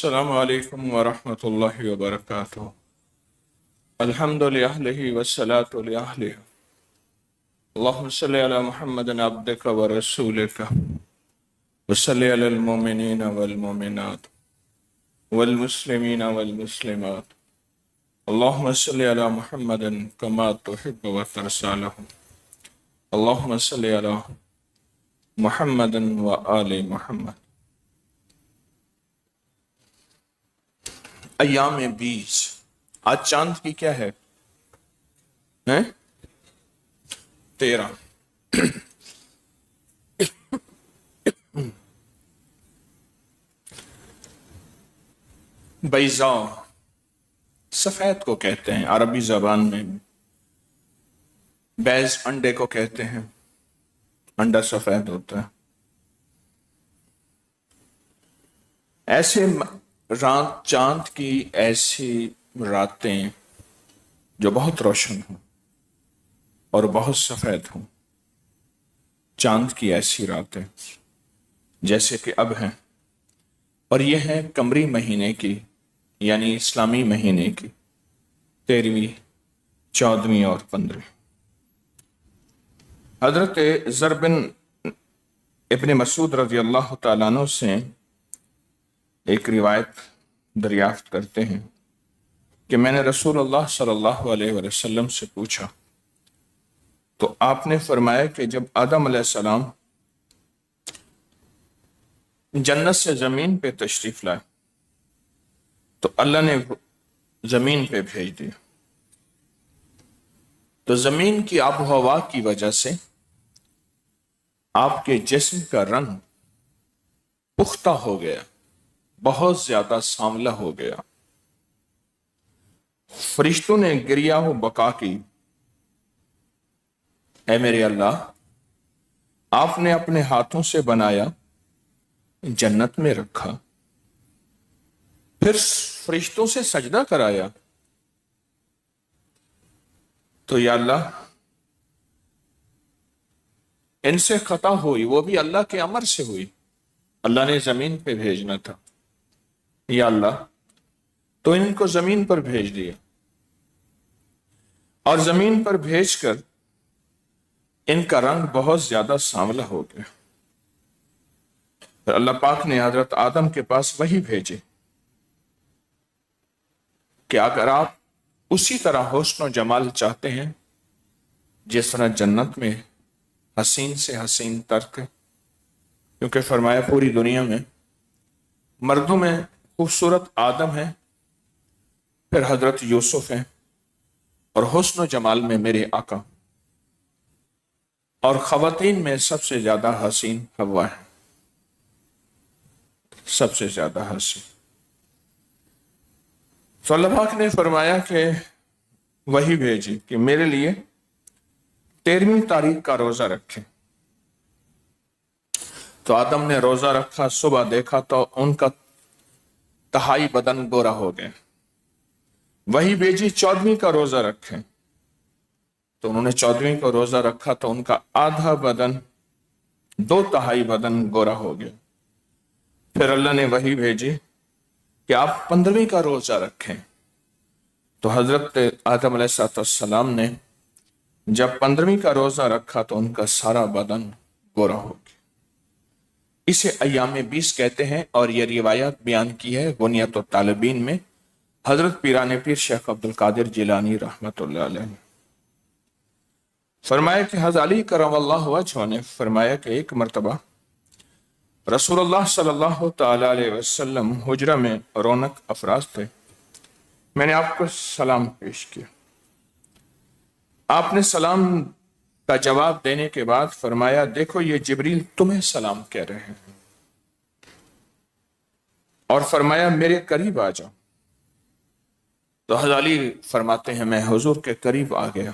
السلام علیکم ورحمۃ اللہ وبرکاتہ۔ الحمد للہ والصلاة لأہلہ۔ اللہم صلی علی محمد عبدک ورسولک وصلی علی المؤمنین والمؤمنات والمسلمین والمسلمات۔ اللہم صلی علی محمد کما تحب وترضی لہ۔ اللہم صلی علی محمد وآل محمد۔ ایام 20، آج چاند کی کیا ہے؟ 13۔ بیضاء سفید کو کہتے ہیں عربی زبان میں، بیض انڈے کو کہتے ہیں، انڈا سفید ہوتا ہے۔ ایسے رات چاند کی ایسی راتیں جو بہت روشن ہوں اور بہت سفید ہوں، چاند کی ایسی راتیں جیسے کہ اب ہیں، اور یہ ہے قمری مہینے کی یعنی اسلامی مہینے کی 13ویں، 14ویں اور 15ویں۔ حضرت زر بن ابن مسعود رضی اللہ تعالیٰ عنہ سے ایک روایت دریافت کرتے ہیں کہ میں نے رسول اللہ صلی اللہ علیہ وسلم سے پوچھا تو آپ نے فرمایا کہ جب آدم علیہ السلام جنت سے زمین پہ تشریف لائے تو اللہ نے زمین پہ بھیج دیا، تو زمین کی آب و ہوا کی وجہ سے آپ کے جسم کا رنگ پختہ ہو گیا، بہت زیادہ سانولا ہو گیا۔ فرشتوں نے گریہ و بکا کی، اے میرے اللہ، آپ نے اپنے ہاتھوں سے بنایا، جنت میں رکھا، پھر فرشتوں سے سجدہ کرایا، تو یا اللہ ان سے خطا ہوئی، وہ بھی اللہ کے امر سے ہوئی، اللہ نے زمین پہ بھیجنا تھا، یا اللہ تو ان کو زمین پر بھیج دیا، اور زمین پر بھیج کر ان کا رنگ بہت زیادہ سانولا ہو گیا۔ پھر اللہ پاک نے حضرت آدم کے پاس وحی بھیجے کہ اگر آپ اسی طرح حسن و جمال چاہتے ہیں جس طرح جنت میں حسین سے حسین تر تھے، کیونکہ فرمایا پوری دنیا میں مردوں میں خوبصورت آدم ہے، پھر حضرت یوسف ہیں، اور حسن و جمال میں میرے آقا، اور خواتین میں سب سے زیادہ حسین حوا ہے، سب سے زیادہ حسین۔ تو اللہ پاک نے فرمایا کہ وہی بھیجی کہ میرے لیے 13ویں تاریخ کا روزہ رکھیں۔ تو آدم نے روزہ رکھا، صبح دیکھا تو ان کا تہائی بدن گورا ہو گیا۔ وہی بھیجی 14ویں کا روزہ رکھیں، تو انہوں نے 14ویں کا روزہ رکھا تو ان کا آدھا بدن، 2/3 بدن گورا ہو گیا۔ پھر اللہ نے وہی بھیجی کہ آپ 15ویں کا روزہ رکھیں، تو حضرت آدم علیہ السلام نے جب 15ویں کا روزہ رکھا تو ان کا سارا بدن گورا ہو گیا۔ اسے ایام 20 کہتے ہیں، اور یہ روایت بیان کی ہے غنیت الطالبین میں حضرت پیران پیر شیخ عبد القادر جیلانی رحمۃ اللہ علیہ نے۔ فرمایا کہ حضرت علی کرم اللہ وجہہ نے فرمایا کہ ایک مرتبہ رسول اللہ صلی اللہ تعالی علیہ وسلم حجرہ میں رونق افراز تھے، میں نے آپ کو سلام پیش کیا، آپ نے سلام کا جواب دینے کے بعد فرمایا دیکھو یہ جبریل تمہیں سلام کہہ رہے ہیں، اور فرمایا میرے قریب آ جاؤ۔ تو حضرت علی فرماتے ہیں میں حضور کے قریب آ گیا،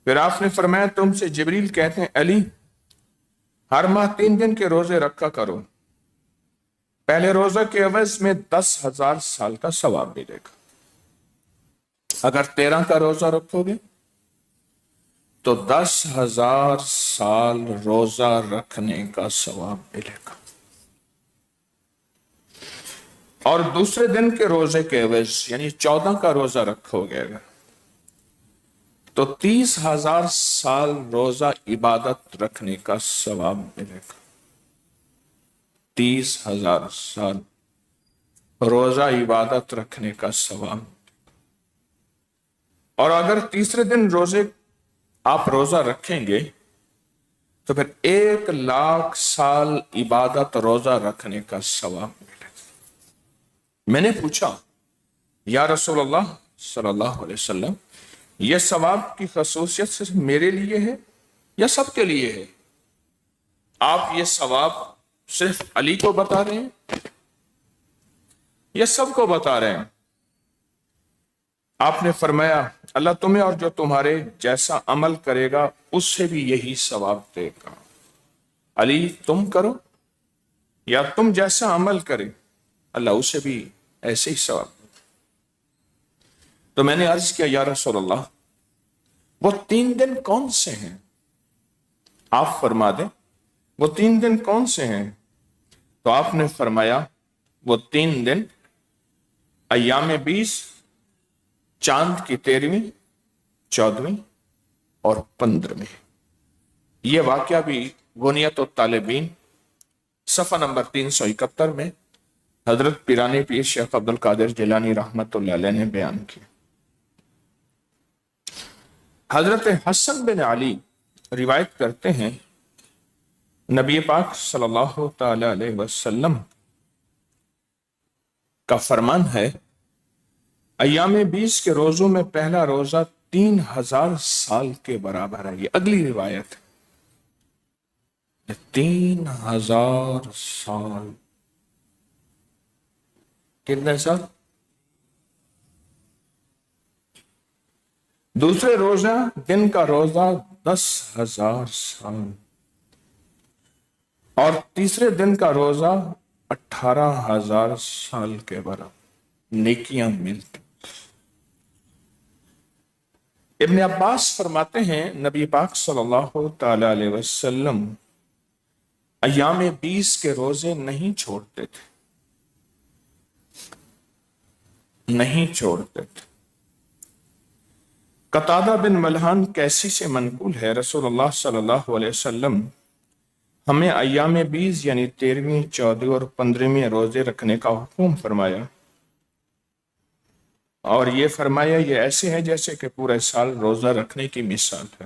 پھر آپ نے فرمایا تم سے جبریل کہتے ہیں علی ہر ماہ 3 دن کے روزے رکھا کرو، پہلے روزہ کے عوض میں 10,000 سال کا ثواب ملے گا، اگر 13 کا روزہ رکھو گے تو 10,000 سال روزہ رکھنے کا ثواب ملے گا۔ اور دوسرے دن کے روزے کے عوض یعنی 14 کا روزہ رکھو گے تو 30,000 سال روزہ عبادت رکھنے کا ثواب ملے گا۔ 30,000 سال روزہ عبادت رکھنے کا ثواب۔ اور اگر تیسرے دن آپ روزہ رکھیں گے تو پھر 1,00,000 سال عبادت روزہ رکھنے کا ثواب ملے گا۔ میں نے پوچھا یا رسول اللہ صلی اللہ علیہ وسلم، یہ ثواب کی خصوصیت صرف میرے لیے ہے یا سب کے لیے ہے؟ آپ یہ ثواب صرف علی کو بتا رہے ہیں یا سب کو بتا رہے ہیں؟ آپ نے فرمایا اللہ تمہیں اور جو تمہارے جیسا عمل کرے گا اس سے بھی یہی ثواب دے گا۔ علی تم کرو یا تم جیسا عمل کرے اللہ اسے بھی ایسے ہی ثواب دے۔ تو میں نے عرض کیا یا رسول اللہ وہ 3 دن کون سے ہیں؟ آپ فرما دیں وہ 3 دن کون سے ہیں؟ تو آپ نے فرمایا وہ 3 دن ایام 20، چاند کی 13ویں، 14ویں اور 15ویں۔ یہ واقعہ بھی غنیت الطالبین صفحہ نمبر 371 میں حضرت پیرانی پیر شیخ عبد القادر جیلانی رحمت اللہ علیہ نے بیان کیا۔ حضرت حسن بن علی روایت کرتے ہیں نبی پاک صلی اللہ تعالی علیہ وسلم کا فرمان ہے ایام 20 کے روزوں میں پہلا روزہ 3,000 سال کے برابر ہے۔ یہ اگلی روایت ہے، 3,000 سال۔ کتنے سال؟ دوسرے روزہ دن کا روزہ 10,000 سال اور تیسرے دن کا روزہ 18,000 سال کے برابر نیکیاں ملتی۔ ابن عباس فرماتے ہیں نبی پاک صلی اللہ تعالی علیہ وسلم ایام 20 کے روزے نہیں چھوڑتے تھے، نہیں چھوڑتے تھے۔ قتادہ بن ملحان کیسی سے منقول ہے رسول اللہ صلی اللہ علیہ وسلم ہمیں ایام 20 یعنی 13ویں، 14ویں اور 15ویں روزے رکھنے کا حکم فرمایا، اور یہ فرمایا یہ ایسے ہیں جیسے کہ پورے سال روزہ رکھنے کی مثال ہے۔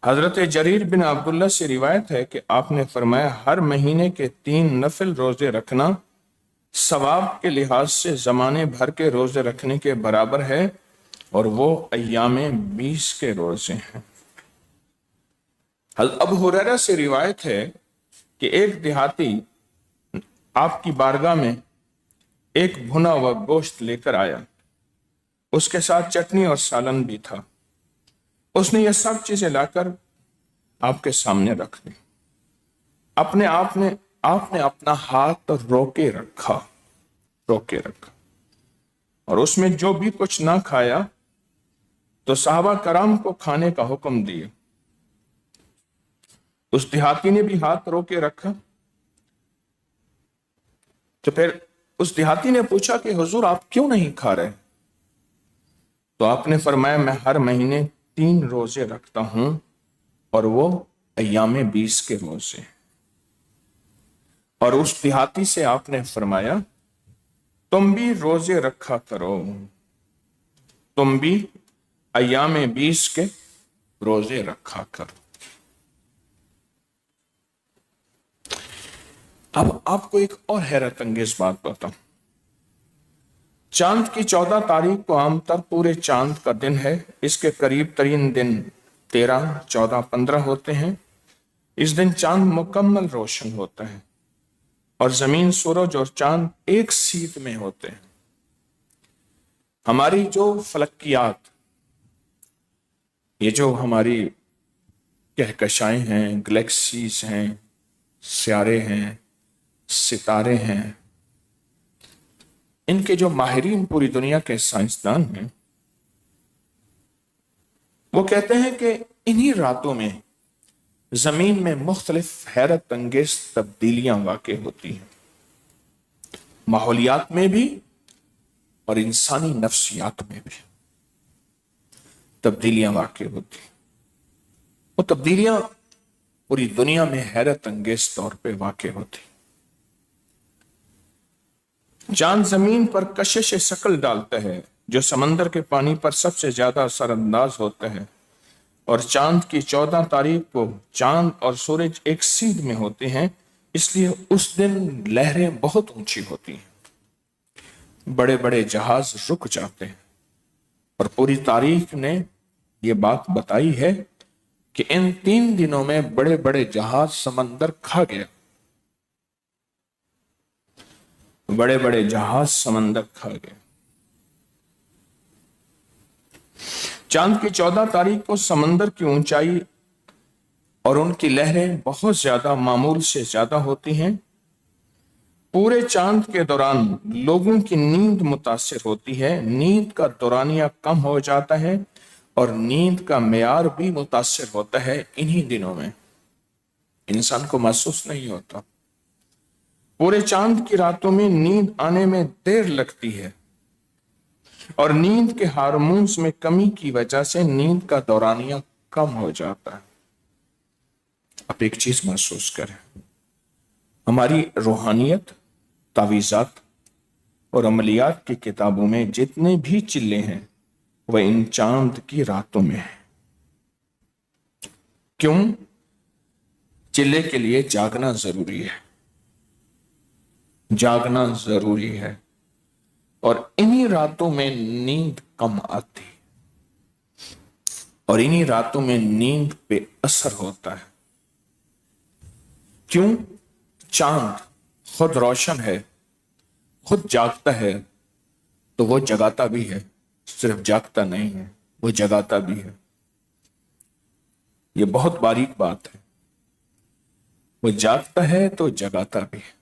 حضرت جریر بن عبداللہ سے روایت ہے کہ آپ نے فرمایا ہر مہینے کے 3 نفل روزے رکھنا ثواب کے لحاظ سے زمانے بھر کے روزے رکھنے کے برابر ہے، اور وہ ایام 20 کے روزے ہیں۔ ابو ہریرہ سے روایت ہے کہ ایک دیہاتی آپ کی بارگاہ میں ایک بھنا ہوا گوشت لے کر آیا، اس کے ساتھ چٹنی اور سالن بھی تھا۔ اس نے یہ سب چیزیں لا کر آپ کے سامنے رکھ دی۔ آپ نے اپنا ہاتھ روکے رکھا اور اس میں جو بھی کچھ نہ کھایا تو صحابہ کرام کو کھانے کا حکم دیا۔ اس دیہاتی نے بھی ہاتھ روکے رکھا، تو پھر اس دیہاتی نے پوچھا کہ حضور آپ کیوں نہیں کھا رہے؟ تو آپ نے فرمایا میں ہر مہینے 3 روزے رکھتا ہوں اور وہ ایام 20 کے روزے۔ اور اس دیہاتی سے آپ نے فرمایا تم بھی روزے رکھا کرو، تم بھی ایام 20 کے روزے رکھا کرو۔ اب آپ کو ایک اور حیرت انگیز بات بتاؤں۔ چاند کی 14 تاریخ کو عام طر پورے چاند کا دن ہے۔ اس کے قریب ترین دن 13، 14، 15 ہوتے ہیں۔ اس دن چاند مکمل روشن ہوتا ہے اور زمین، سورج اور چاند ایک سیٹ میں ہوتے ہیں۔ ہماری جو فلکیات، یہ جو ہماری کہکشائیں ہیں، گلیکسیز ہیں، سیارے ہیں، ستارے ہیں، ان کے جو ماہرین پوری دنیا کے سائنسدان ہیں، وہ کہتے ہیں کہ انہی راتوں میں زمین میں مختلف حیرت انگیز تبدیلیاں واقع ہوتی ہیں۔ ماحولیات میں بھی اور انسانی نفسیات میں بھی تبدیلیاں واقع ہوتی ہیں۔ وہ تبدیلیاں پوری دنیا میں حیرت انگیز طور پہ واقع ہوتی۔ چاند زمین پر کشش شکل ڈالتا ہے جو سمندر کے پانی پر سب سے زیادہ اثر انداز ہوتا ہے، اور چاند کی 14 تاریخ کو چاند اور سورج ایک سیدھ میں ہوتے ہیں، اس لیے اس دن لہریں بہت اونچی ہوتی ہیں، بڑے بڑے جہاز رک جاتے ہیں، اور پوری تاریخ نے یہ بات بتائی ہے کہ ان 3 دنوں میں بڑے بڑے جہاز سمندر کھا گیا، بڑے بڑے جہاز سمندر کھا گئے۔ چاند کی 14 تاریخ کو سمندر کی اونچائی اور ان کی لہریں بہت زیادہ معمول سے زیادہ ہوتی ہیں۔ پورے چاند کے دوران لوگوں کی نیند متاثر ہوتی ہے، نیند کا دورانیہ کم ہو جاتا ہے اور نیند کا معیار بھی متاثر ہوتا ہے۔ انہی دنوں میں انسان کو محسوس نہیں ہوتا۔ پورے چاند کی راتوں میں نیند آنے میں دیر لگتی ہے، اور نیند کے ہارمونز میں کمی کی وجہ سے نیند کا دورانیہ کم ہو جاتا ہے۔ اب ایک چیز محسوس کریں، ہماری روحانیت، تعویذات اور عملیات کی کتابوں میں جتنے بھی چلے ہیں وہ ان چاند کی راتوں میں ہیں۔ کیوں؟ چلے کے لیے جاگنا ضروری ہے، جاگنا ضروری ہے، اور انہی راتوں میں نیند کم آتی، اور انہی راتوں میں نیند پہ اثر ہوتا ہے۔ کیوں؟ چاند خود روشن ہے، خود جاگتا ہے، تو وہ جگاتا بھی ہے، صرف جاگتا نہیں ہے، وہ جگاتا بھی ہے۔ یہ بہت باریک بات ہے، وہ جاگتا ہے تو جگاتا بھی ہے۔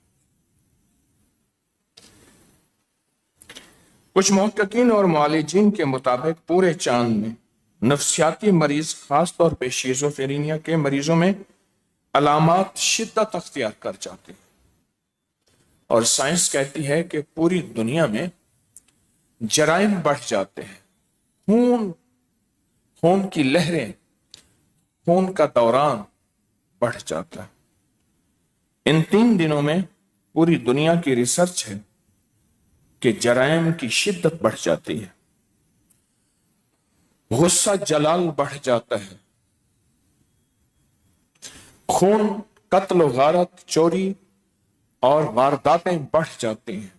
کچھ محققین اور معالجین کے مطابق پورے چاند میں نفسیاتی مریض، خاص طور پہ شیزوفرینیا کے مریضوں میں علامات شدت اختیار کر جاتے ہیں، اور سائنس کہتی ہے کہ پوری دنیا میں جرائم بڑھ جاتے ہیں، خون کی لہریں، خون کا دوران بڑھ جاتا ہے۔ ان 3 دنوں میں پوری دنیا کی ریسرچ ہے کہ جرائم کی شدت بڑھ جاتی ہے، غصہ جلال بڑھ جاتا ہے، خون، قتل و غارت، چوری اور وارداتیں بڑھ جاتی ہیں۔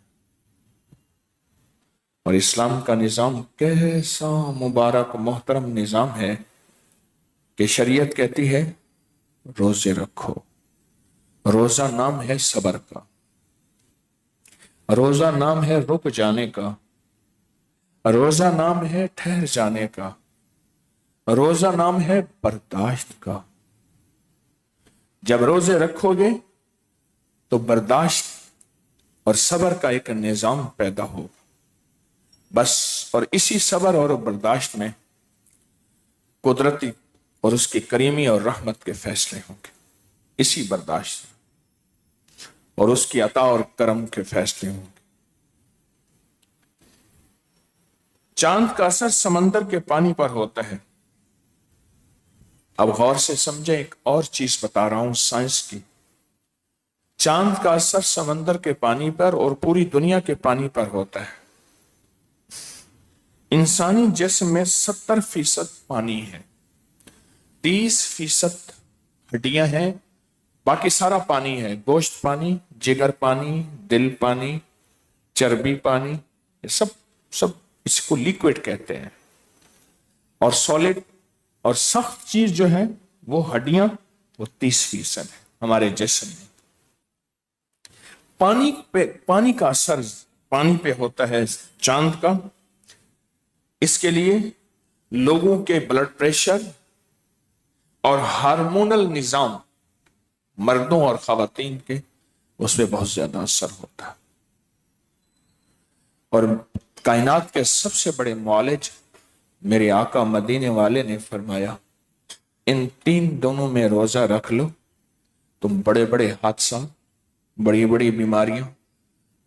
اور اسلام کا نظام کیسا مبارک محترم نظام ہے کہ شریعت کہتی ہے روزے رکھو۔ روزہ نام ہے صبر کا، روزہ نام ہے رک جانے کا، روزہ نام ہے ٹھہر جانے کا، روزہ نام ہے برداشت کا۔ جب روزے رکھو گے تو برداشت اور صبر کا ایک نظام پیدا ہوگا، بس، اور اسی صبر اور برداشت میں قدرتی اور اس کی کریمی اور رحمت کے فیصلے ہوں گے، اسی برداشت اور اس کی عطا اور کرم کے فیصلے ہوں گے۔ چاند کا اثر سمندر کے پانی پر ہوتا ہے۔ اب غور سے سمجھیں، ایک اور چیز بتا رہا ہوں سائنس کی۔ چاند کا اثر سمندر کے پانی پر اور پوری دنیا کے پانی پر ہوتا ہے۔ انسانی جسم میں 70% پانی ہے، 30% ہڈیاں ہیں، باقی سارا پانی ہے، گوشت پانی، جگر پانی، دل پانی، چربی پانی، یہ سب اس کو لیکوڈ کہتے ہیں۔ اور سالڈ اور سخت چیز جو ہے وہ ہڈیاں، وہ 30% ہے ہمارے جسم میں۔ پانی کا اثر پانی پہ ہوتا ہے چاند کا۔ اس کے لیے لوگوں کے بلڈ پریشر اور ہارمونل نظام، مردوں اور خواتین کے، اس پہ بہت زیادہ اثر ہوتا ہے۔ اور کائنات کے سب سے بڑے معالج میرے آقا مدینے والے نے فرمایا، ان 3 دنوں میں روزہ رکھ لو، تم بڑے بڑے حادثات، بڑی بڑی بیماریاں،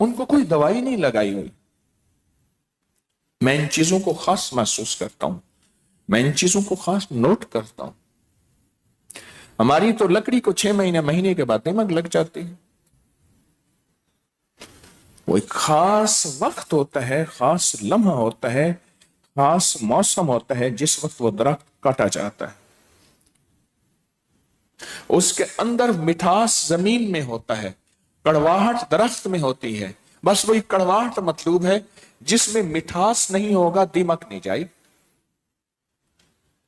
ان کو کوئی دوائی نہیں لگائی ہوئی. میں ان چیزوں کو خاص محسوس کرتا ہوں, میں ان چیزوں کو خاص نوٹ کرتا ہوں. ہماری تو لکڑی کو 6 مہینے کے بعد نمک لگ جاتی ہے. وہ ایک خاص وقت ہوتا ہے, خاص لمحہ ہوتا ہے, خاص موسم ہوتا ہے جس وقت وہ درخت کاٹا جاتا ہے. اس کے اندر مٹھاس زمین میں ہوتا ہے, کڑواہٹ درخت میں ہوتی ہے. بس وہی کڑواہٹ مطلوب ہے. جس میں مٹھاس نہیں ہوگا دیمک نہیں جائے.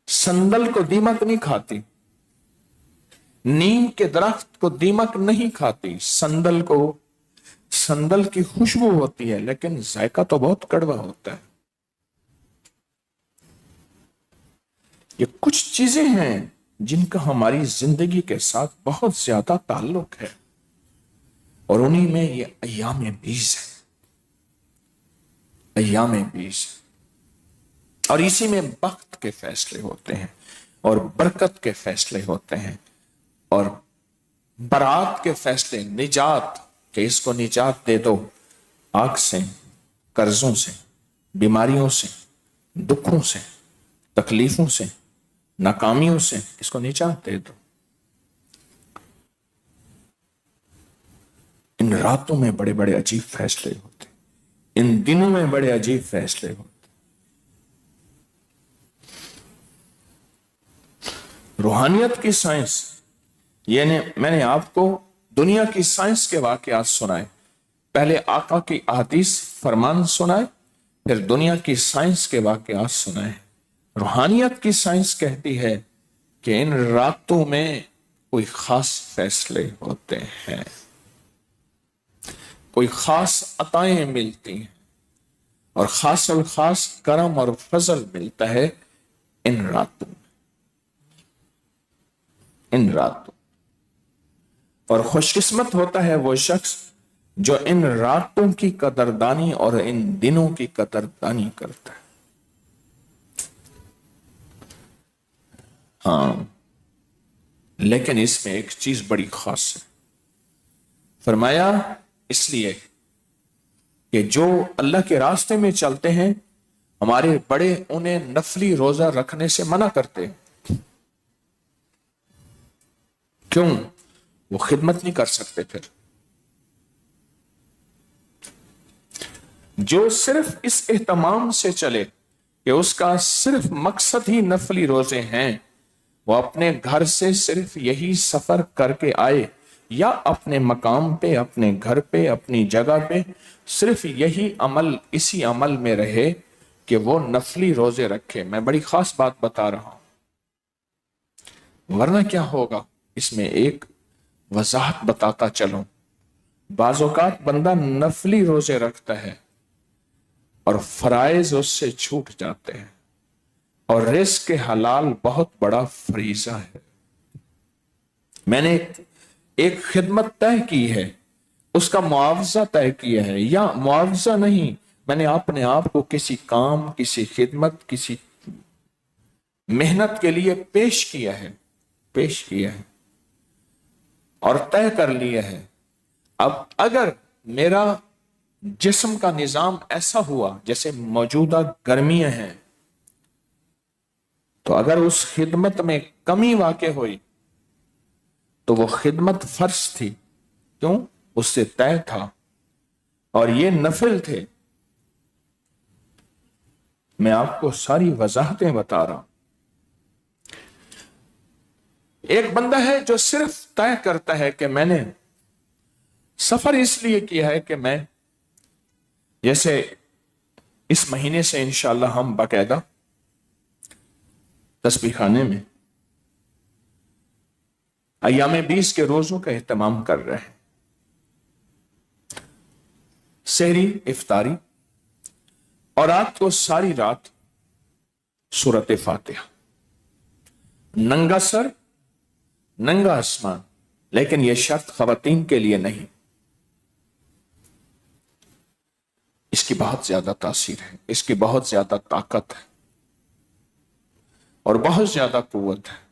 سندل کو دیمک نہیں کھاتی, نیم کے درخت کو دیمک نہیں کھاتی. سندل کی خوشبو ہوتی ہے لیکن ذائقہ تو بہت کڑوا ہوتا ہے. یہ کچھ چیزیں ہیں جن کا ہماری زندگی کے ساتھ بہت زیادہ تعلق ہے, اور انہی میں یہ ایام بیز ہے. ایام بیز, اور اسی میں بخت کے فیصلے ہوتے ہیں, اور برکت کے فیصلے ہوتے ہیں, اور برات کے فیصلے, نجات, کہ اس کو نجات دے دو آگ سے, قرضوں سے, بیماریوں سے, دکھوں سے, تکلیفوں سے, ناکامیوں سے, اس کو نجات دے دو. ان راتوں میں بڑے بڑے عجیب فیصلے ہوتے, ان دنوں میں بڑے عجیب فیصلے ہوتے. روحانیت کی سائنس, یعنی میں نے آپ کو دنیا کی سائنس کے واقعات سنائے. پہلے آقا کی احادیث فرمان سنائے, پھر دنیا کی سائنس کے واقعات سنائے. روحانیت کی سائنس کہتی ہے کہ ان راتوں میں کوئی خاص فیصلے ہوتے ہیں, کوئی خاص عطائیں ملتی ہیں, اور خاص الخاص کرم اور فضل ملتا ہے ان راتوں میں, ان راتوں. اور خوش قسمت ہوتا ہے وہ شخص جو ان راتوں کی قدردانی اور ان دنوں کی قدردانی کرتا ہے. ہاں, لیکن اس میں ایک چیز بڑی خاص ہے. فرمایا اس لیے کہ جو اللہ کے راستے میں چلتے ہیں, ہمارے بڑے انہیں نفلی روزہ رکھنے سے منع کرتے ہیں. کیوں؟ وہ خدمت نہیں کر سکتے. پھر جو صرف اس اہتمام سے چلے کہ اس کا صرف مقصد ہی نفلی روزے ہیں, وہ اپنے گھر سے صرف یہی سفر کر کے آئے, یا اپنے مقام پہ, اپنے گھر پہ, اپنی جگہ پہ صرف یہی عمل, اسی عمل میں رہے کہ وہ نفلی روزے رکھے. میں بڑی خاص بات بتا رہا ہوں, ورنہ کیا ہوگا. اس میں ایک وضاحت بتاتا چلوں. بعض اوقات بندہ نفلی روزے رکھتا ہے اور فرائض اس سے چھوٹ جاتے ہیں, اور رزق کے حلال بہت بڑا فریضہ ہے. میں نے ایک خدمت طے کی ہے, اس کا معاوضہ طے کیا ہے, یا معاوضہ نہیں, میں نے اپنے آپ کو کسی کام, کسی خدمت, کسی محنت کے لیے پیش کیا ہے اور طے کر لیا ہے. اب اگر میرا جسم کا نظام ایسا ہوا جیسے موجودہ گرمیاں ہیں, تو اگر اس خدمت میں کمی واقع ہوئی تو وہ خدمت فرض تھی. کیوں؟ اس سے طے تھا, اور یہ نفل تھے. میں آپ کو ساری وضاحتیں بتا رہا ہوں. ایک بندہ ہے جو صرف طے کرتا ہے کہ میں نے سفر اس لیے کیا ہے کہ میں, جیسے اس مہینے سے انشاءاللہ ہم باقاعدہ تسبیح خانے میں ایام 20 کے روزوں کا اہتمام کر رہے ہیں. سحری, افطاری, اور رات کو ساری رات سورت فاتحہ, ننگا سر, ننگا آسمان. لیکن یہ شرط خواتین کے لیے نہیں. اس کی بہت زیادہ تاثیر ہے, اس کی بہت زیادہ طاقت ہے, اور بہت زیادہ قوت ہے.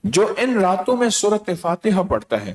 جو ان راتوں میں سورت فاتحہ پڑھتا ہے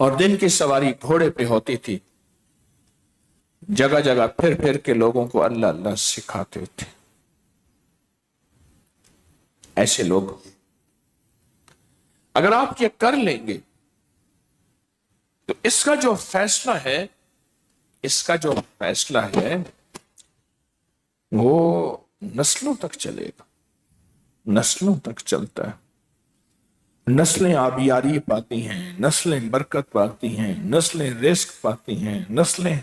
اور دن کی سواری گھوڑے پہ ہوتی تھی، جگہ جگہ پھر پھر کے لوگوں کو اللہ اللہ سکھاتے تھے۔ ایسے لوگ اگر آپ یہ کر لیں گے تو اس کا جو فیصلہ ہے وہ نسلوں تک چلے گا، نسلوں تک چلتا ہے۔ نسلیں آبیاری پاتی ہیں، نسلیں برکت پاتی ہیں، نسلیں رزق پاتی ہیں، نسلیں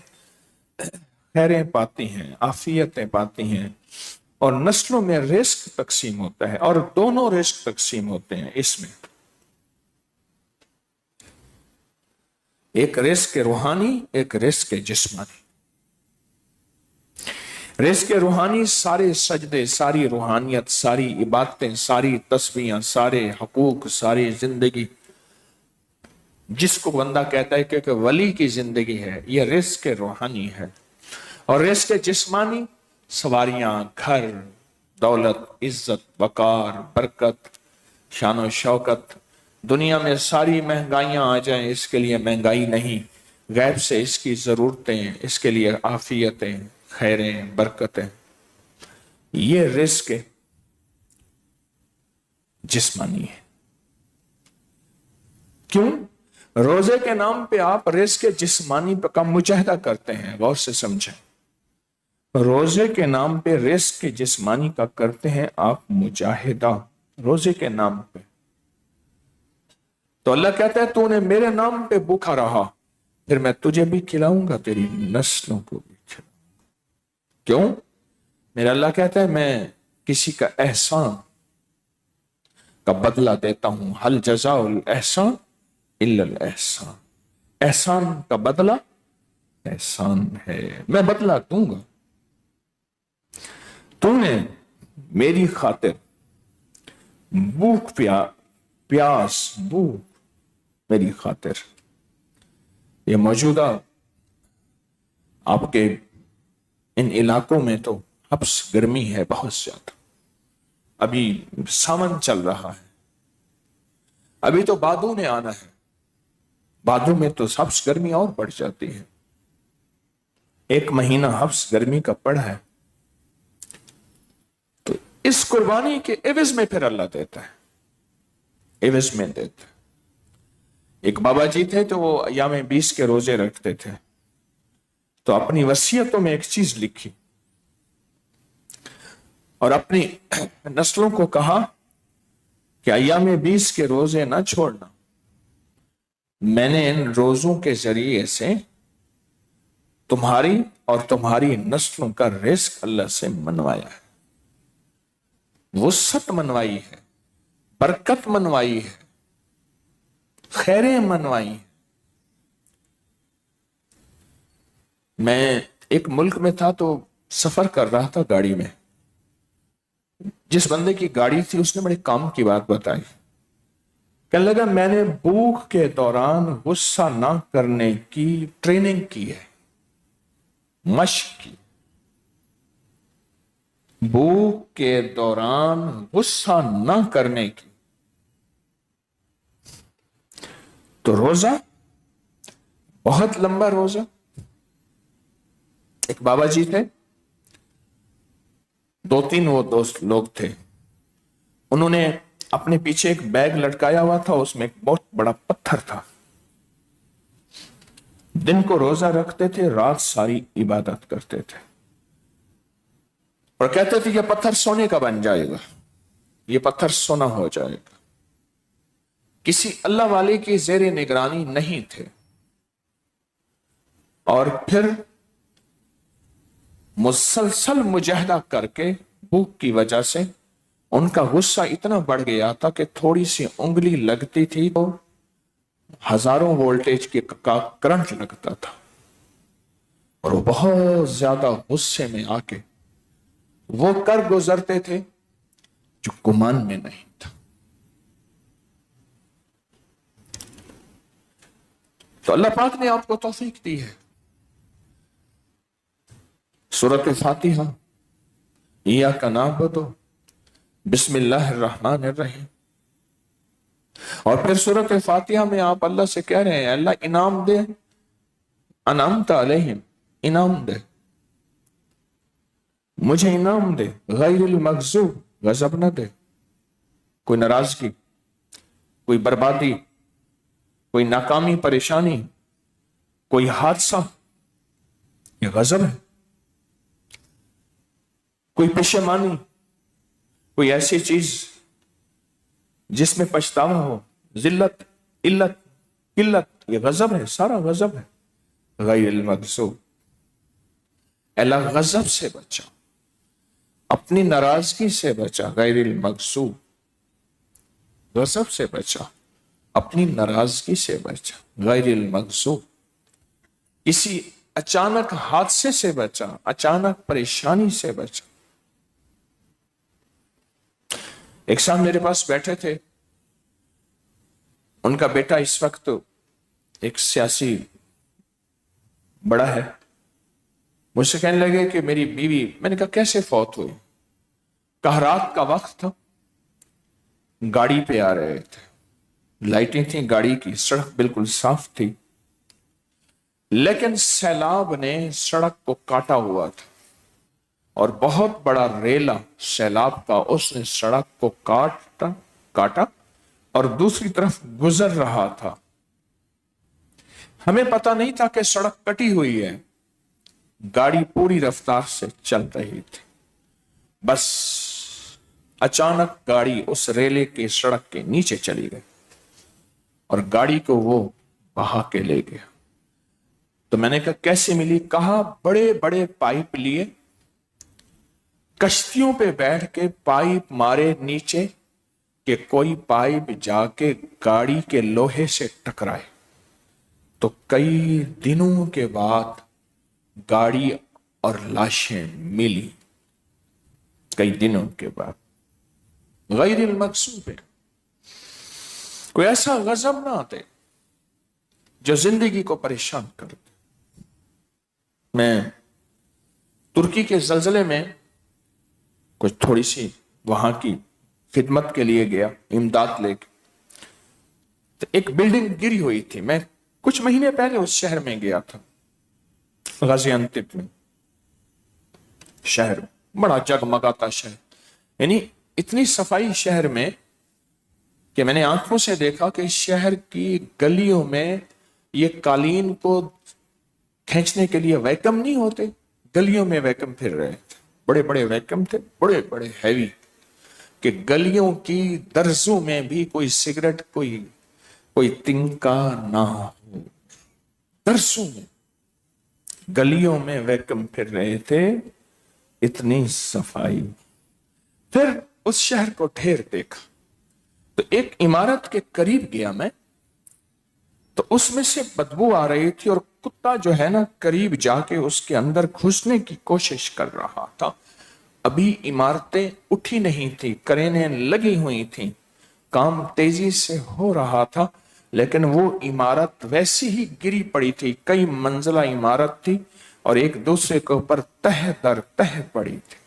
خیریں پاتی ہیں، عافیتیں پاتی ہیں، اور نسلوں میں رزق تقسیم ہوتا ہے، اور دونوں رزق تقسیم ہوتے ہیں اس میں، ایک رزق روحانی، ایک رزق جسمانی۔ رزق روحانی سارے سجدے، ساری روحانیت، ساری عبادتیں، ساری تسبیحاں، سارے حقوق، ساری زندگی، جس کو بندہ کہتا ہے کہ ولی کی زندگی ہے، یہ رزق روحانی ہے۔ اور رزق جسمانی سواریاں، گھر، دولت، عزت، وقار، برکت، شان و شوکت، دنیا میں ساری مہنگائیاں آ جائیں اس کے لیے مہنگائی نہیں، غیب سے اس کی ضرورتیں، اس کے لیے عافیتیں، خیریں، برکتیں، یہ رزق جسمانی ہے۔ کیوں؟ روزے کے نام پہ آپ رزق جسمانی کا مجاہدہ کرتے ہیں، غور سے سمجھیں۔ روزے کے نام پہ رزق جسمانی کا کرتے ہیں آپ مجاہدہ، روزے کے نام پہ۔ تو اللہ کہتا ہے تو نے میرے نام پہ بھوکا رہا، پھر میں تجھے بھی کھلاؤں گا، تیری نسلوں کو بھی کھلاؤں گا۔ کیوں؟ میرا اللہ کہتا ہے میں کسی کا احسان کا بدلہ دیتا ہوں، حل جزاء الاحسان الا الاحسان، احسان کا بدلہ احسان ہے، میں بدلہ دوں گا۔ تو نے میری خاطر بھوک پیاس بھوک میری خاطر، یہ موجودہ آپ کے ان علاقوں میں تو حبس گرمی ہے بہت زیادہ، ابھی ساون چل رہا ہے، ابھی تو بادوں نے آنا ہے، بادوں میں تو حبس گرمی اور بڑھ جاتی ہے، ایک مہینہ حبس گرمی کا پڑا ہے، تو اس قربانی کے عوض میں پھر اللہ دیتا ہے، عوض میں دیتا ہے۔ ایک بابا جی تھے تو وہ ایام 20 کے روزے رکھتے تھے، تو اپنی وصیتوں میں ایک چیز لکھی اور اپنی نسلوں کو کہا کہ ایام 20 کے روزے نہ چھوڑنا، میں نے ان روزوں کے ذریعے سے تمہاری اور تمہاری نسلوں کا رزق اللہ سے منوایا ہے، وسعت منوائی ہے، برکت منوائی ہے، خیریں منوائی ہیں۔ میں ایک ملک میں تھا تو سفر کر رہا تھا گاڑی میں، جس بندے کی گاڑی تھی اس نے بڑے کام کی بات بتائی، کہنے لگا میں نے بھوک کے دوران غصہ نہ کرنے کی ٹریننگ کی ہے، مشق کی، بھوک کے دوران غصہ نہ کرنے کی۔ تو روزہ بہت لمبا روزہ، ایک بابا جی تھے، 2-3 وہ دوست لوگ تھے، انہوں نے اپنے پیچھے ایک بیگ لٹکایا ہوا تھا، اس میں ایک بہت بڑا پتھر تھا، دن کو روزہ رکھتے تھے، رات ساری عبادت کرتے تھے، اور کہتے تھے یہ پتھر سونے کا بن جائے گا، یہ پتھر سونا ہو جائے گا۔ کسی اللہ والے کی زیر نگرانی نہیں تھے، اور پھر مسلسل مجاہدہ کر کے بھوک کی وجہ سے ان کا غصہ اتنا بڑھ گیا تھا کہ تھوڑی سی انگلی لگتی تھی تو ہزاروں وولٹیج کے کرنٹ لگتا تھا، اور وہ بہت زیادہ غصے میں آ کے وہ کر گزرتے تھے جو گمان میں نہیں تھا۔ تو اللہ پاک نے آپ کو توفیق دی ہے، سورۃ فاتحہ، ایاک نعبد، بسم اللہ الرحمن الرحیم، اور پھر سورۃ فاتحہ میں آپ اللہ سے کہہ رہے ہیں اللہ انعام دے، انعمت علیہم، انعام دے، مجھے انعام دے، غیر المغضوب، غضب نہ دے، کوئی ناراضگی، کوئی بربادی، کوئی ناکامی پریشانی، کوئی حادثہ، یہ غضب ہے، کوئی پشیمانی، کوئی ایسی چیز جس میں پچھتاوا ہو، ذلت، علت، قلت، یہ غضب ہے، سارا غضب ہے، غیر المغضوب۔ اللہ غضب سے بچا، اپنی ناراضگی سے بچا، غیر المغضوب، غضب سے بچا، اپنی ناراضگی سے بچا، غیر المغضوب، کسی اچانک حادثے سے بچا، اچانک پریشانی سے بچا۔ ایک صاحب میرے پاس بیٹھے تھے، ان کا بیٹا اس وقت ایک سیاسی بڑا ہے، مجھ سے کہنے لگے کہ میری بیوی، میں نے کہا کیسے فوت ہوئی؟ کہا رات کا وقت تھا، گاڑی پہ آ رہے تھے، لائٹیں تھیں گاڑی کی، سڑک بالکل صاف تھی، لیکن سیلاب نے سڑک کو کاٹا ہوا تھا، اور بہت بڑا ریلا سیلاب کا، اس نے سڑک کو کاٹا اور دوسری طرف گزر رہا تھا۔ ہمیں پتہ نہیں تھا کہ سڑک کٹی ہوئی ہے، گاڑی پوری رفتار سے چل رہی تھی، بس اچانک گاڑی اس ریلے کے سڑک کے نیچے چلی گئی اور گاڑی کو وہ بہا کے لے گیا۔ تو میں نے کہا کیسے ملی؟ کہا بڑے بڑے پائپ لیے، کشتیوں پہ بیٹھ کے پائپ مارے نیچے کہ کوئی پائپ جا کے گاڑی کے لوہے سے ٹکرائے، تو کئی دنوں کے بعد گاڑی اور لاشیں ملی، کئی دنوں کے بعد، غیر المقصود ہے۔ کوئی ایسا غضب نہ آتے جو زندگی کو پریشان کر دے۔ میں ترکی کے زلزلے میں کچھ تھوڑی سی وہاں کی خدمت کے لیے گیا، امداد لے کے، تو ایک بلڈنگ گری ہوئی تھی، میں کچھ مہینے پہلے اس شہر میں گیا تھا، غازی انتب میں، شہر بڑا جگمگاتا شہر، یعنی اتنی صفائی شہر میں کہ میں نے آنکھوں سے دیکھا کہ شہر کی گلیوں میں یہ قالین کو کھینچنے کے لیے ویکم نہیں ہوتے، گلیوں میں ویکم پھر رہے تھے، بڑے بڑے ویکم تھے، بڑے بڑے ہیوی، کہ گلیوں کی درزوں میں بھی کوئی سگریٹ، کوئی تنکا نہ ہو، درزوں میں، گلیوں میں ویکم پھر رہے تھے، اتنی صفائی۔ پھر اس شہر کو ڈھیر دیکھا، تو ایک عمارت کے قریب گیا میں، تو اس میں سے بدبو آ رہی تھی، اور کتا جو ہے نا قریب جا کے اس کے اندر گھسنے کی کوشش کر رہا تھا۔ ابھی عمارتیں اٹھی نہیں تھی، کرینیں لگی ہوئی تھیں، کام تیزی سے ہو رہا تھا، لیکن وہ عمارت ویسی ہی گری پڑی تھی، کئی منزلہ عمارت تھی اور ایک دوسرے کے اوپر تہ در تہ پڑی تھی۔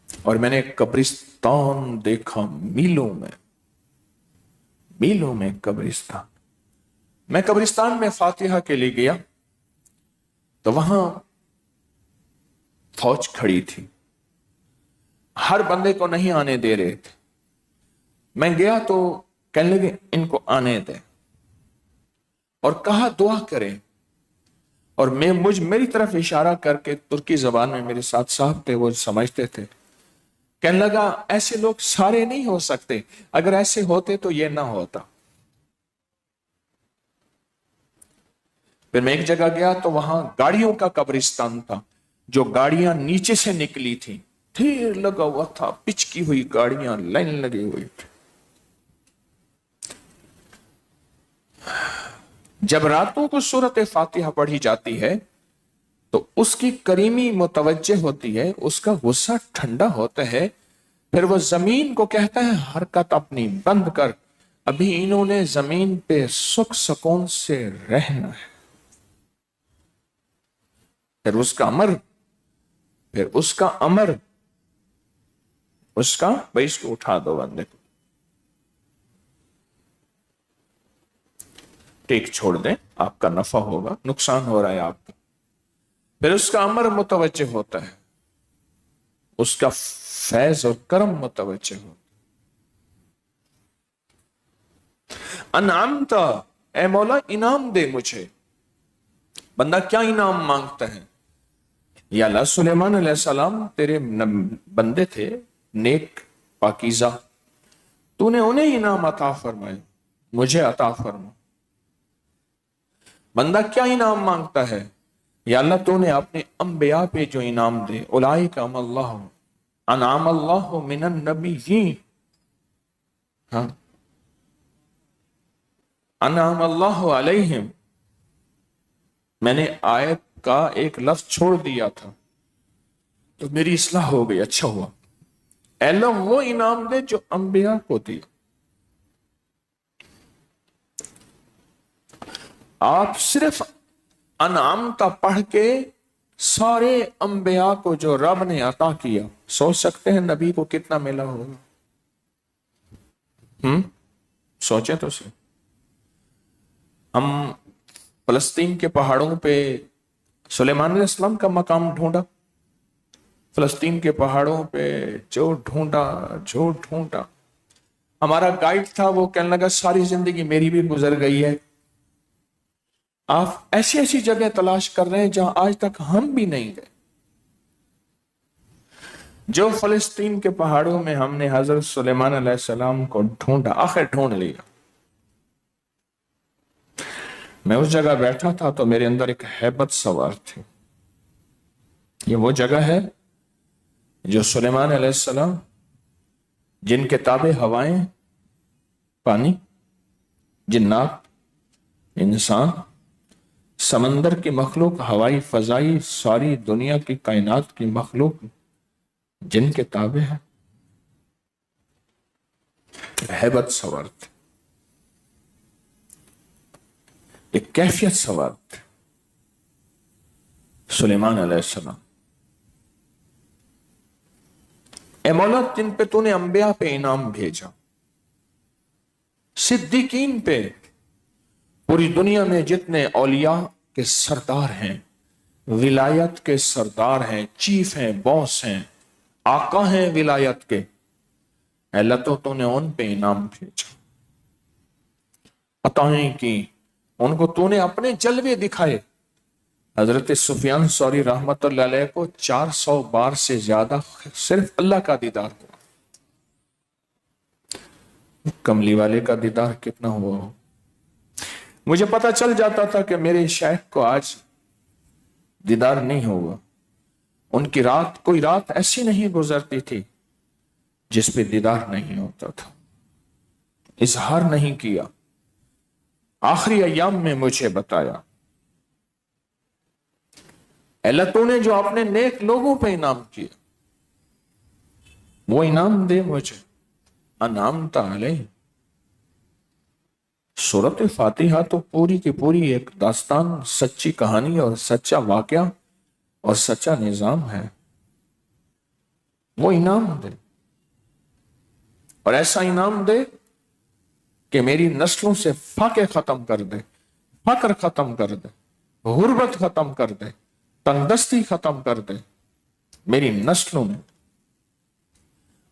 اور میں نے قبرستان دیکھا، میلوں میں قبرستان۔ میں قبرستان میں فاتحہ کے لیے گیا تو وہاں فوج کھڑی تھی، ہر بندے کو نہیں آنے دے رہے تھے۔ میں گیا تو کہنے لگے ان کو آنے دیں، اور کہا دعا کریں، اور میری طرف اشارہ کر کے ترکی زبان میں، میرے ساتھ صاحب تھے وہ سمجھتے تھے، کہنے لگا ایسے لوگ سارے نہیں ہو سکتے، اگر ایسے ہوتے تو یہ نہ ہوتا۔ پھر میں ایک جگہ گیا تو وہاں گاڑیوں کا قبرستان تھا، جو گاڑیاں نیچے سے نکلی تھی، ڈھیر لگا ہوا تھا، پچکی ہوئی گاڑیاں لائن لگی ہوئی تھی۔ جب راتوں کو سورۃ فاتحہ پڑھی جاتی ہے تو اس کی کریمی متوجہ ہوتی ہے، اس کا غصہ ٹھنڈا ہوتا ہے، پھر وہ زمین کو کہتا ہے حرکت اپنی بند کر، ابھی انہوں نے زمین پہ سکھ سکون سے رہنا ہے۔ پھر اس کا امر بھائی اس کو اٹھا دو بندے کو، ٹیک چھوڑ دیں، آپ کا نفع ہوگا، نقصان ہو رہا ہے آپ کا. پھر اس کا امر متوجہ ہوتا ہے، اس کا فیض اور کرم متوجہ ہوتا ہے. انعمت، اے مولا انعام دے مجھے. بندہ کیا انعام مانگتا ہے؟ یا اللہ سلیمان علیہ السلام تیرے بندے تھے نیک پاکیزہ، تو نے انہیں انعام عطا فرمائے، مجھے عطا فرما. بندہ کیا انعام مانگتا ہے؟ یا اللہ تو نے اپنے انبیاء پہ جو انعام دے، اولئک انعم اللہ من النبیین، ہاں انعم اللہ علیہم. میں نے آیت کا ایک لفظ چھوڑ دیا تھا تو میری اصلاح ہو گئی، اچھا ہوا. اے اللہ وہ انعام دے جو انبیاء کو دیا. آپ صرف انعامتا پڑھ کے سارے انبیاء کو جو رب نے عطا کیا، سوچ سکتے ہیں نبی کو کتنا ملا ہوگا؟ سوچیں تو صحیح. ہم فلسطین کے پہاڑوں پہ سلیمان علیہ السلام کا مقام ڈھونڈا، فلسطین کے پہاڑوں پہ جو ڈھونڈا. ہمارا گائیڈ تھا، وہ کہنے لگا ساری زندگی میری بھی گزر گئی ہے، آپ ایسی ایسی جگہ تلاش کر رہے ہیں جہاں آج تک ہم بھی نہیں گئے. جو فلسطین کے پہاڑوں میں ہم نے حضرت سلیمان علیہ السلام کو ڈھونڈا، آخر ڈھونڈ لیا. میں اس جگہ بیٹھا تھا تو میرے اندر ایک ہیبت سوار تھی. یہ وہ جگہ ہے جو سلیمان علیہ السلام، جن کے تابع ہوائیں، پانی، جنات، انسان، سمندر کی مخلوق، ہوائی فضائی، ساری دنیا کی کائنات کی مخلوق جن کے تابع ہے. ہیبت سوار تھی، ایک کیفیت سوار تھی سلیمان علیہ السلام. اے مولا جن پہ تو نے انبیاء پہ انعام بھیجا، صدیقین پہ، پوری دنیا میں جتنے اولیاء کے سردار ہیں، ولایت کے سردار ہیں، چیف ہیں، باس ہیں، آقا ہیں ولایت کے، اے اللہ تو نے ان پہ انعام بھیجا، عطائیں کی، ان کو تو نے اپنے جلوے دکھائے. حضرت سفیان ثوری رحمت اللہ علیہ کو 400 بار سے زیادہ صرف اللہ کا دیدار ہوا. کملی والے کا دیدار کتنا ہوا ہو؟ مجھے پتا چل جاتا تھا کہ میرے شیخ کو آج دیدار نہیں ہوگا. ان کی رات، کوئی رات ایسی نہیں گزرتی تھی جس پہ دیدار نہیں ہوتا تھا. اظہار نہیں کیا. آخری ایام میں مجھے بتایا، اللہ تو نے جو اپنے نیک لوگوں پہ انعام کیا وہ انعام دے مجھے. انعمت علیہ. سورۃ فاتحہ تو پوری کی پوری ایک داستان، سچی کہانی اور سچا واقعہ اور سچا نظام ہے. وہ انعام دے، اور ایسا انعام دے کہ میری نسلوں سے فاقے ختم کر دے، فقر ختم کر دے، غربت ختم کر دے، تنگدستی ختم کر دے میری نسلوں میں،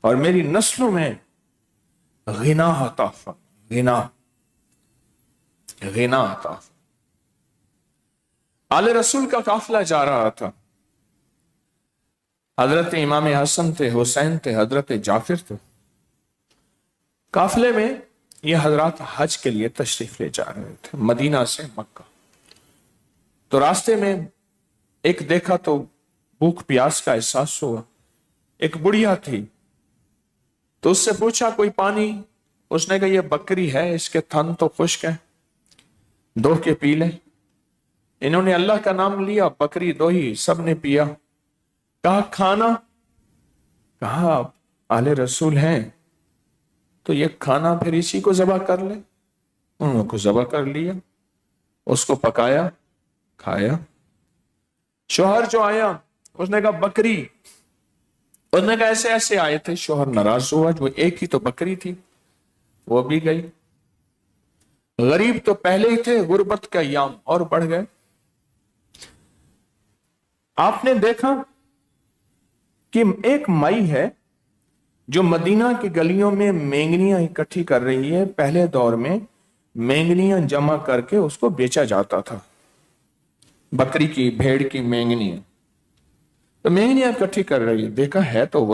اور میری نسلوں میں غنا عطا فرما، غنا عطا. آل رسول کا قافلہ جا رہا تھا. حضرت امام حسن تھے، حسین تھے، حضرت جعفر تھے. قافلے میں یہ حضرات حج کے لیے تشریف لے جا رہے تھے مدینہ سے مکہ. تو راستے میں ایک دیکھا تو بھوک پیاس کا احساس ہوا. ایک بڑھیا تھی تو اس سے پوچھا کوئی پانی؟ اس نے کہا یہ بکری ہے، اس کے تھن تو خشک ہیں، دو کے پی لیں. انہوں نے اللہ کا نام لیا، بکری دوہی، سب نے پیا. کہا کھانا؟ کہا آپ آل رسول ہیں تو یہ کھانا پھر اسی کو ذبح کر لیں. انہوں کو ذبح کر لیا، اس کو پکایا، کھایا. شوہر جو آیا اس نے کہا بکری. اس نے کہا ایسے ایسے آئے تھے. شوہر ناراض ہوا، جو ایک ہی تو بکری تھی وہ بھی گئی. غریب تو پہلے ہی تھے، غربت کے ایام اور بڑھ گئے۔ آپ نے دیکھا کہ ایک مائی ہے جو مدینہ کی گلیوں میں مینگنیاں اکٹھی کر رہی ہے۔ پہلے دور میں مینگنیاں جمع کر کے اس کو بیچا جاتا تھا، بکری کی، بھیڑ کی مینگنیاں، تو مینگنیاں اکٹھی کر رہی ہے۔ دیکھا ہے تو وہ